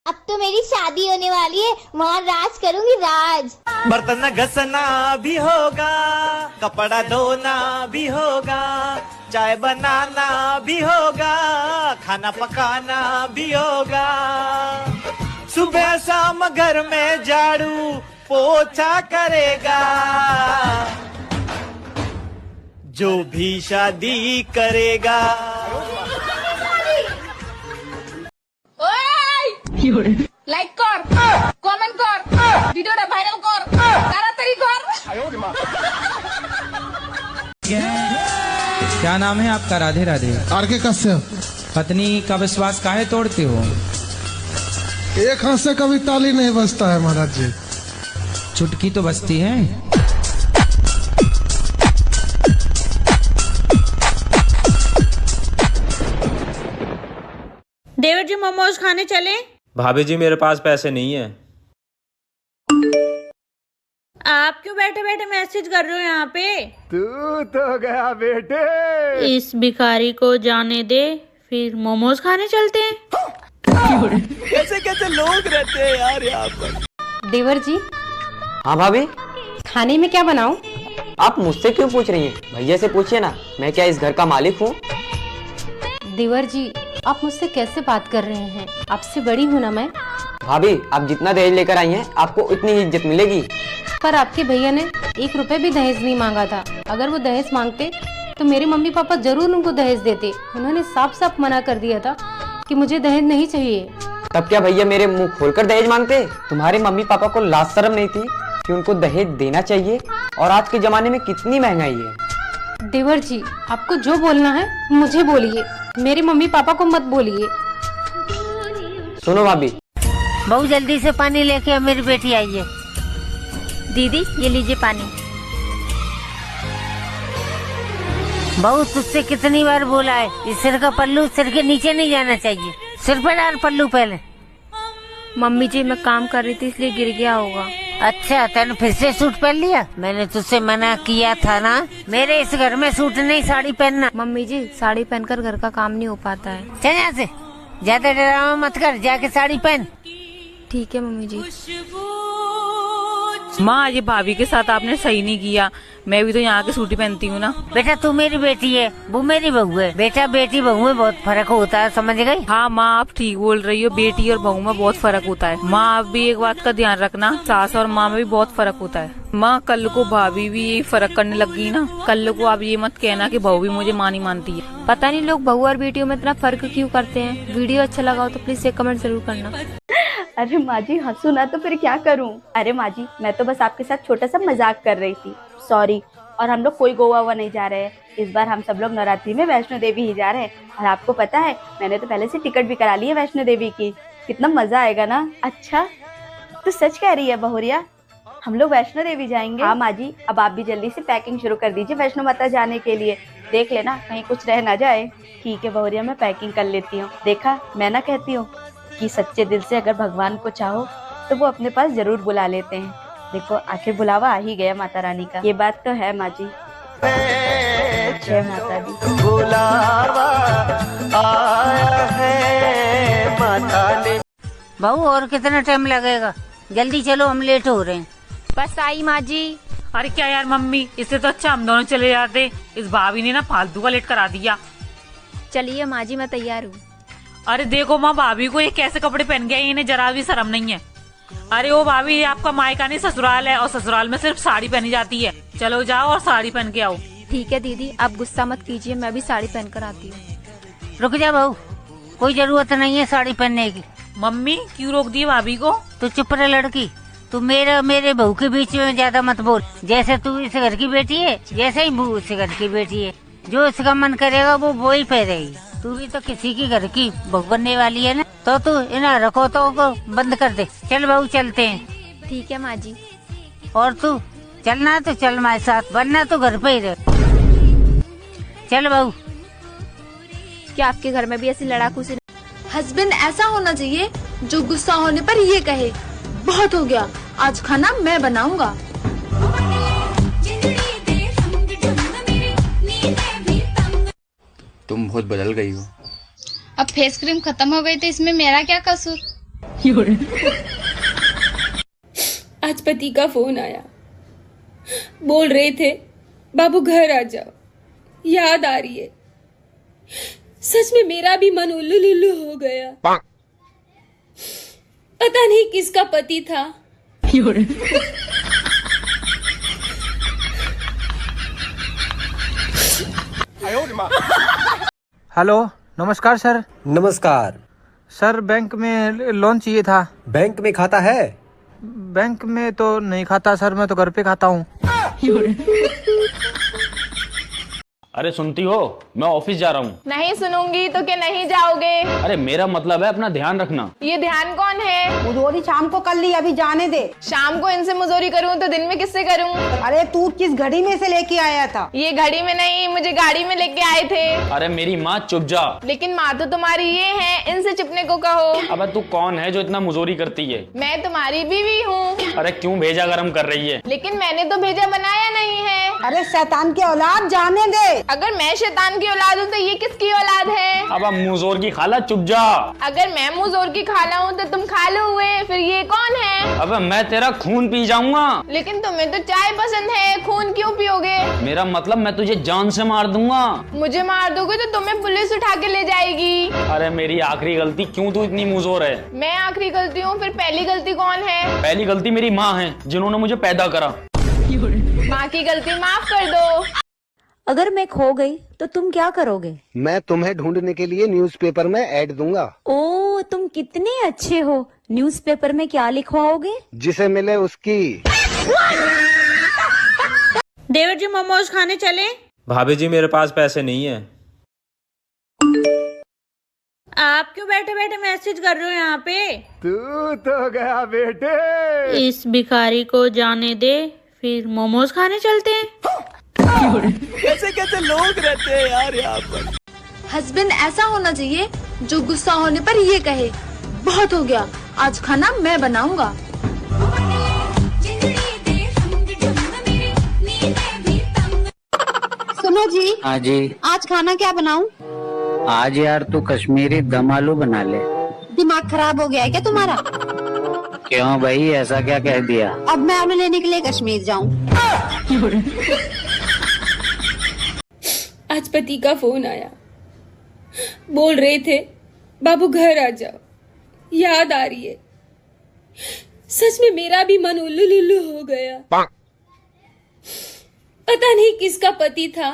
अब तो मेरी शादी होने वाली है, वहाँ राज करूंगी राज। बर्तन घसना भी होगा, कपड़ा धोना भी होगा, चाय बनाना भी होगा, खाना पकाना भी होगा। सुबह शाम घर में झाड़ू पोछा करेगा, जो भी शादी करेगा। লাইক কর, কমেন্ট কর, ভিডিওটা ভাইরাল কর, তাড়াতাড়ি কর। क्या नाम है आपका? राधे राधे। आरके कश्यप। पत्नी का विश्वास काहे तोड़ते हो? एक हाथ से कभी ताली नहीं बजता है महाराज जी। चुटकी तो बजती है। देवर जी मोमोज खाने चले? भाभी जी मेरे पास पैसे नहीं है। आप क्यों बैठे बैठे मैसेज कर रहे हो यहाँ पे? तू तो गया बेटे। इस भिखारी को जाने दे, फिर मोमोज खाने चलते हैं। कैसे कैसे लोग रहते हैं यार यहाँ पर। देवर जी। हाँ भाभी। खाने में क्या बनाऊं? आप मुझसे क्यों पूछ रही हैं? भैया से पूछिए ना, मैं क्या इस घर का मालिक हूँ? देवर जी, आप मुझसे कैसे बात कर रहे हैं? आपसे बड़ी हूँ ना मैं। भाभी, आप जितना दहेज लेकर आई हैं, आपको उतनी ही इज्जत मिलेगी। पर आपके भैया ने 1 रुपए भी दहेज नहीं मांगा था। अगर वो दहेज मांगते तो मेरे मम्मी पापा जरूर उनको दहेज देते। उन्होंने साफ साफ मना कर दिया था कि मुझे दहेज नहीं चाहिए। तब क्या भैया मेरे मुंह खोलकर दहेज मांगते? तुम्हारे मम्मी पापा को लाज शर्म नहीं थी कि उनको दहेज देना चाहिए? और आज के जमाने में कितनी महंगाई है। देवर जी, आपको जो बोलना है मुझे बोलिए, मेरे मम्मी पापा को मत बोलिए। सुनो भाभी। बहुत जल्दी से पानी लेके अब मेरी बेटी आई है। दीदी ये लीजिए पानी। बहू, तुझसे कितनी बार बोला है, इस सिर का पल्लू सिर के नीचे नहीं जाना चाहिए। सिर पे डाल पल्लू पहले। मम्मी जी मैं काम कर रही थी इसलिए गिर गया होगा। अच्छा, तैने फिर से सूट पहन लिया? मैंने तुझसे मना किया था ना, मेरे इस घर में सूट नहीं साड़ी पहनना। मम्मी जी, साड़ी पहनकर घर का काम नहीं हो पाता है। चल यहाँ से, ज्यादा ड्रामा मत कर, जाके साड़ी पहन। ठीक है मम्मी जी। माँ, ये भाभी के साथ आपने सही नहीं किया। मैं भी तो यहाँ की सूटी पहनती हूँ ना। बेटा तू मेरी बेटी है, वो मेरी बहू है। बेटा बेटी बहू में बहुत फर्क होता है, समझ गई? हाँ माँ, आप ठीक बोल रही हो, बेटी और बहू में बहुत फर्क होता है। माँ, आप भी एक बात का ध्यान रखना, सास और माँ में भी बहुत फर्क होता है। माँ, कल को भाभी भी यही फर्क करने लग गई ना, कल को आप ये मत कहना कि बहू भी मुझे माँ नहीं मानती है। पता नहीं लोग बहू और बेटियों में इतना फर्क क्यों करते हैं। वीडियो अच्छा लगा हो तो प्लीज एक कमेंट जरूर करना। अरे माँ जी, हंसू ना तो फिर क्या करूँ। अरे माँ जी, मैं तो बस आपके साथ छोटा सा मजाक कर रही थी, सॉरी। और हम लोग कोई गोवा हुआ नहीं जा रहे हैं इस बार। हम सब लोग नवरात्रि में वैष्णो देवी ही जा रहे हैं। और आपको पता है, मैंने तो पहले से टिकट भी करा ली है वैष्णो देवी की। कितना मजा आएगा ना। अच्छा, तो सच कह रही है बहुरिया, हम लोग वैष्णो देवी जाएंगे? हाँ माँ जी, अब आप भी जल्दी से पैकिंग शुरू कर दीजिए वैष्णो माता जाने के लिए। देख लेना कहीं कुछ रह ना जाए। ठीक है बहुरिया, मैं पैकिंग कर लेती हूँ। देखा, मैं ना कहती हूँ कि सच्चे दिल से अगर भगवान को चाहो तो वो अपने पास जरूर बुला लेते हैं। देखो, आखिर बुलावा आ ही गया माता रानी का। ये बात तो है माँ जी। जय माता दी। बुलावा आया है माता ने। बहू, और कितना टाइम लगेगा? जल्दी चलो, हम लेट हो रहे हैं। बस आई माँ जी। अरे क्या यार मम्मी, इससे तो अच्छा हम दोनों चले जाते। इस भाभी ने ना फालतू का लेट करा दिया। चलिए माँ जी, मैं तैयार हूँ। अरे देखो माँ, भाभी को ये कैसे कपड़े पहन गए, इन्हें जरा भी शर्म नहीं है। अरे वो भाभी, ये आपका मायका नहीं ससुराल है, और ससुराल में सिर्फ साड़ी पहनी जाती है। चलो जाओ और साड़ी पहन के आओ। ठीक है दीदी, आप गुस्सा मत कीजिए, मैं भी साड़ी पहन कर आती हूँ। रुक जा बहू, कोई जरूरत नहीं है साड़ी पहनने की। मम्मी क्यों रोक दी भाभी को? तू चुप रह लड़की, तू मेरे बहू के बीच में ज्यादा मत बोल। जैसे तू इस घर की बेटी है, जैसे ही बहू इस घर की बेटी है। जो इसका मन करेगा वो ही पहनेगी। तू भी तो किसी की घर की बहू बनने वाली है ना, तो तू इन्हें रखो तो बंद कर दे। चल बहू, चलते हैं। ठीक है माँ जी। और तू चलना तो चल हमारे साथ, वरना तो घर पे ही रह। चल बहू। क्या आपके घर में भी ऐसी लड़ाकू सी? हस्बैंड ऐसा होना चाहिए जो गुस्सा होने पर ये कहे, बहुत हो गया, आज खाना मैं बनाऊंगा। तुम बहुत बदल गई हो। अब फेस क्रीम खत्म हो गई तो इसमें मेरा क्या कसूर? आज पति का फोन आया, बोल रहे थे बाबू घर आ जाओ, याद आ रही है। सच में मेरा भी मन उल्लू लुल्लू हो गया। पता नहीं किसका पति था। हेलो, नमस्कार सर। नमस्कार सर, बैंक में लोन चाहिए था। बैंक में खाता है? बैंक में तो नहीं खाता सर, मैं तो घर पे खाता हूँ। अरे सुनती हो, मैं ऑफिस जा रहा हूँ। नहीं सुनूंगी तो क्या नहीं जाओगे? अरे मेरा मतलब है अपना ध्यान रखना। ये ध्यान कौन है? मुजोरी शाम को कर ली, अभी जाने दे। शाम को इनसे मुजोरी करूँ तो दिन में किससे करूँ? अरे तू किस घड़ी में से लेके आया था? ये घड़ी में नहीं, मुझे गाड़ी में लेके आए थे। अरे मेरी माँ चुप जा। लेकिन माँ तो तुम्हारी ये है, इनसे चुपने को कहो। अब तू कौन है जो इतना मुजोरी करती है? मैं तुम्हारी बीवी हूँ। अरे क्यों भेजा गरम कर रही है? लेकिन मैंने तो भेजा बनाया नहीं है। अरे शैतान की औलाद, जाने दे। अगर मैं शैतान की औलाद हूँ तो ये किसकी औलाद है? अब मुजोर की खाला चुप जा। अगर मैं मुजोर की खाला हूँ तो तुम खालू हुए, फिर ये कौन है? अब मैं तेरा खून पी जाऊंगा। लेकिन तुम्हें तो चाय पसंद है, खून क्यों पियोगे? मेरा मतलब मैं तुझे जान से मार दूंगा। मुझे मार दोगे तो तुम्हें पुलिस उठा के ले जाएगी। अरे मेरी आखिरी गलती, क्यों तू इतनी मुजोर है? मैं आखिरी गलती हूँ, फिर पहली गलती कौन है? पहली गलती मेरी माँ है, जिन्होंने मुझे पैदा करा। माँ की गलती माफ कर दो। अगर मैं खो गई तो तुम क्या करोगे? मैं तुम्हें ढूंढने के लिए न्यूज़पेपर में ऐड दूंगा। ओ, तुम कितने अच्छे हो। न्यूज़पेपर में क्या लिखवाओगे? जिसे मिले उसकी। देवर जी, मोमोज खाने चले? भाभी जी, मेरे पास पैसे नहीं है। आप क्यों बैठे बैठे मैसेज कर रहे हो यहाँ पे? तू तो गया बेटे। इस भिखारी को जाने दे, फिर मोमोज खाने चलते हैं। कैसे कैसे लोग रहते हैं यार यहाँ पर। हस्बैंड ऐसा होना चाहिए जो गुस्सा होने पर ये कहे, बहुत हो गया, आज खाना मैं बनाऊंगा। सुनो जी। हाँ जी। आज खाना क्या बनाऊं? आज यार तू कश्मीरी दम आलू बना ले। दिमाग खराब हो गया है क्या तुम्हारा? क्यों भाई, ऐसा क्या कह दिया? अब मैं आलू लेने के लिए कश्मीर जाऊं? आज पति का फोन आया, बोल रहे थे बाबू घर आ जाओ, याद आ रही है। सच में मेरा भी मन उल्लू लुल्लू हो गया। पता नहीं किसका पति था।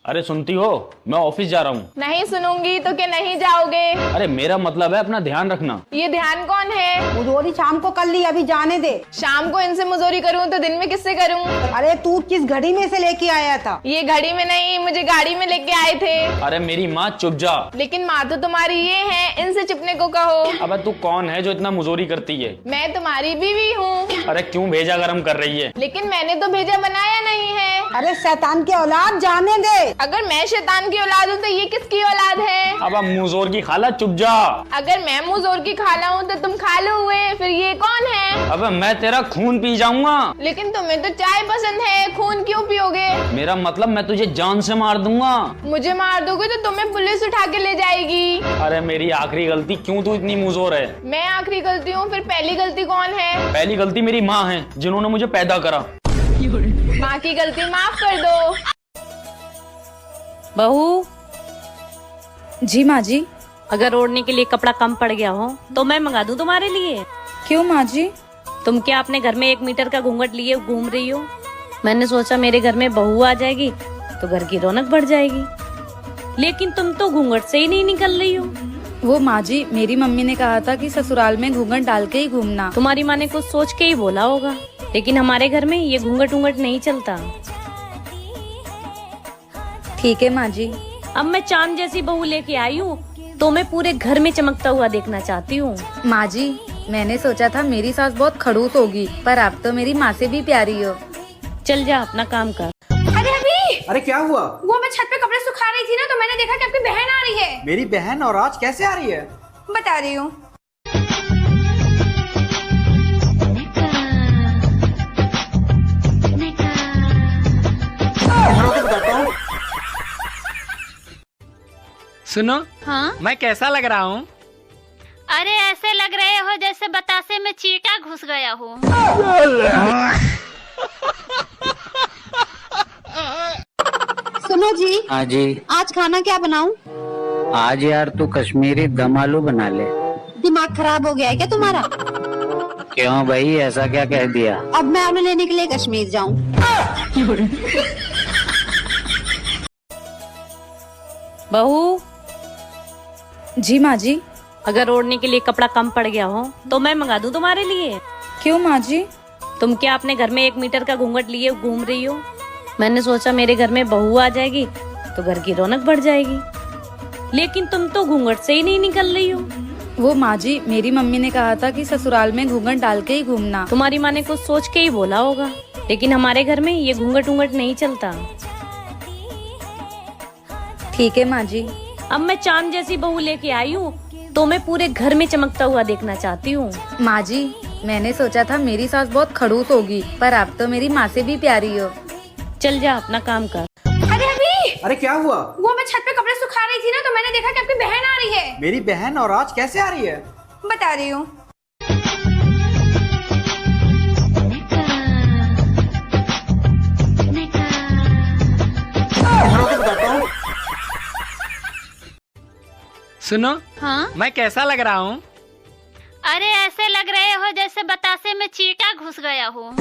अरे सुनती हो, मैं ऑफिस जा रहा हूँ। नहीं सुनूंगी तो क्या नहीं जाओगे? अरे मेरा मतलब है अपना ध्यान रखना। ये ध्यान कौन है? मुजोरी शाम को कर ली, अभी जाने दे। शाम को इनसे मुजोरी करूँ तो दिन में किससे करूँ? अरे तू किस घड़ी में से लेके आया था? ये घड़ी में नहीं, मुझे गाड़ी में लेके आए थे। अरे मेरी माँ चुप जा। लेकिन माँ तो तुम्हारी ये है, इनसे चुपने को कहो। अब तू कौन है जो इतना मुजोरी करती है? मैं तुम्हारी बीवी हूँ। अरे क्यों भेजा गरम कर रही है? लेकिन मैंने तो भेजा बनाया नहीं है। अरे शैतान की औलाद, जाने दे। अगर मैं शैतान की औलाद हूँ तो ये किसकी औलाद है? अब मुजोर की खाला चुप जा। अगर मैं मुजोर की खाला हूँ तो तुम खालू हुए, फिर ये कौन है? अब मैं तेरा खून पी जाऊंगा। लेकिन तुम्हें तो चाय पसंद है, खून क्यों पियोगे? मेरा मतलब मैं तुझे जान से मार दूंगा। मुझे मार दोगे तो तुम्हें पुलिस उठा के ले जाएगी। अरे मेरी आखिरी गलती, क्यों तू इतनी मुजोर है? मैं आखिरी गलती हूँ, फिर पहली गलती कौन है? पहली गलती मेरी माँ है, जिन्होंने मुझे पैदा करा। माँ की गलती माफ कर दो। बहू जी माँ जी। अगर ओढ़ने के लिए कपड़ा कम पड़ गया हो तो मैं मंगा दूं तुम्हारे लिए। क्यों माँ जी? तुम क्या अपने घर में 1 मीटर का घूंघट लिए घूम रही हो? मैंने सोचा मेरे घर में बहू आ जाएगी तो घर की रौनक बढ़ जाएगी, लेकिन तुम तो घूंघट से ही नहीं निकल रही हो। वो माँ जी, मेरी मम्मी ने कहा था कि ससुराल में घूंघट डाल के ही घूमना। तुम्हारी माँ ने कुछ सोच के ही बोला होगा, लेकिन हमारे घर में ये घूंघट उंघट नहीं चलता। ठीक है माँ जी। अब मैं चांद जैसी बहू लेके आई हूँ तो मैं पूरे घर में चमकता हुआ देखना चाहती हूँ। माँ जी, मैंने सोचा था मेरी सास बहुत खड़ूस होगी, पर आप तो मेरी माँ से भी प्यारी हो। चल जा अपना काम कर। अरे अभी! अरे क्या हुआ? वो मैं छत पे कपड़े सुखा रही थी ना, तो मैंने देखा कि आपकी बहन आ रही है। मेरी बहन? और आज कैसे आ रही है? बता रही हूँ। सुनो। हाँ? मैं कैसा लग रहा हूँ? अरे ऐसे लग रहे हो जैसे बतासे में चींटा घुस गया हो। सुनो जी। हाँ जी। आज खाना क्या बनाऊं? आज यार तू कश्मीरी दम आलू बना ले। दिमाग खराब हो गया है क्या तुम्हारा? क्यों भाई, ऐसा क्या कह दिया? अब मैं आलू लेने के लिए कश्मीर जाऊं? बहू। जी माँ जी। अगर ओढ़ने के लिए कपड़ा कम पड़ गया हो तो मैं मंगा दूं तुम्हारे लिए। क्यों माँ जी? तुम क्या अपने घर में 1 मीटर का घूंघट लिए घूम रही हो? मैंने सोचा मेरे घर में बहू आ जाएगी तो घर की रौनक बढ़ जाएगी, लेकिन तुम तो घूंघट से ही नहीं निकल रही हो। वो माँ जी, मेरी मम्मी ने कहा था कि ससुराल में घूंघट डाल के ही घूमना। तुम्हारी माँ ने कुछ सोच के ही बोला होगा, लेकिन हमारे घर में ये घूंघट नहीं चलता। ठीक है माँ जी। अब मैं चांद जैसी बहू लेके आई हूँ तो मैं पूरे घर में चमकता हुआ देखना चाहती हूँ। माँ जी, मैंने सोचा था मेरी सास बहुत खड़ूस होगी, पर आप तो मेरी माँ से भी प्यारी हो। चल जा अपना काम कर। अरे अभी। अरे क्या हुआ? वो मैं छत पे कपड़े सुखा रही थी ना, तो मैंने देखा कि आपकी बहन आ रही है। मेरी बहन? और आज कैसे आ रही है? बता रही हूँ। सुनो। हाँ? मैं कैसा लग रहा हूँ? अरे ऐसे लग रहे हो जैसे बतासे में चींटा घुस गया हो।